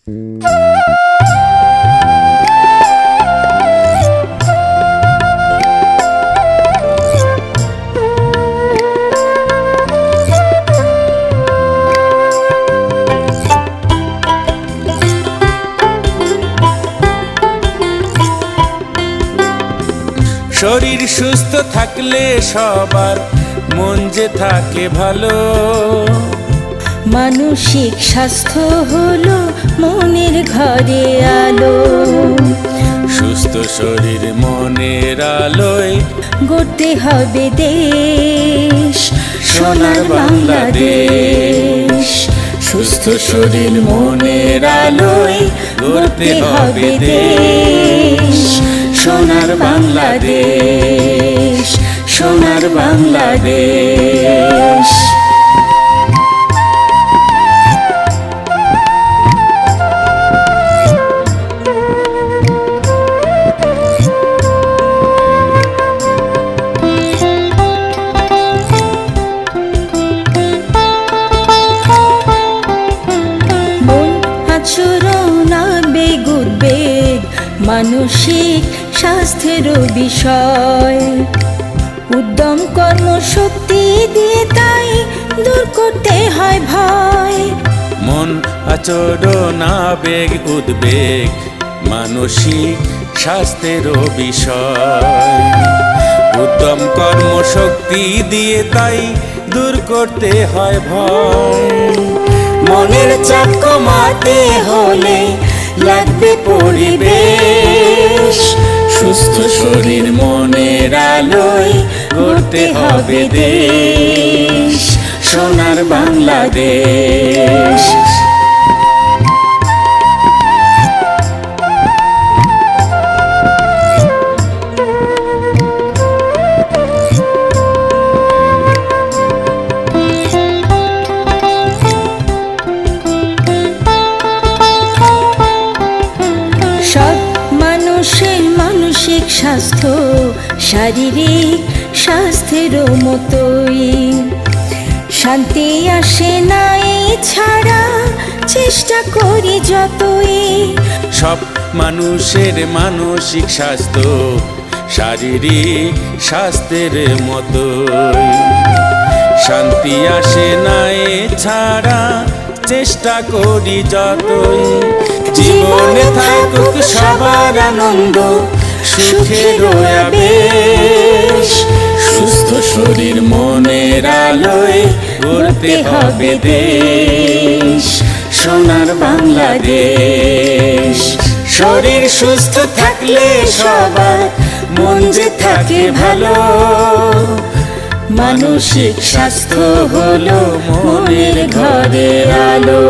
শরীর সুস্থ থাকলে সবার মন যে থাকে ভালো। মানসিক স্বাস্থ্য হলো মনের ঘরে আলো। সুস্থ শরীর মনের আলোয় গড়তে হবে দেশ, সোনার বাংলাদেশ। সুস্থ শরীর মনের আলোয় গড়তে হবে দেশ, সোনার বাংলাদেশ, সোনার বাংলাদেশ। মানসিক স্বাস্থ্যের বিষয় উদ্যম কর্মশক্তি দিয়ে তাই দূর করতে হয় ভয়। মন আচরণ আবেগ উদ্বেগ মানসিক স্বাস্থ্যের বিষয়। উদ্যম কর্মশক্তি দিয়ে তাই দূর করতে হয় ভয়। মনের চাপ কমাতে হলে লাগবে পরিবেশ। সুস্থ শরীর মনের আলোয় গড়তে হবে দেশ, সোনার বাংলাদেশ। মানসিক স্বাস্থ্য শারীরিক স্বাস্থ্যের মতোই। শান্তি আসে না ছাড়া চেষ্টা করি যতই। সব মানুষের মানসিক স্বাস্থ্য শারীরিক স্বাস্থ্যের মতোই। শান্তি আসে না ছাড়া চেষ্টা করি যতই। জীবনে থাকুক সবার আনন্দ সুখের আবেশ। সুস্থ শরীর মনের আলোয় গড়তে হবে দেশ, সোনার বাংলাদেশ। শরীর সুস্থ থাকলে সবার মন যে থাকে ভালো। মানসিক স্বাস্থ্য হলো মনের ঘরে আলো।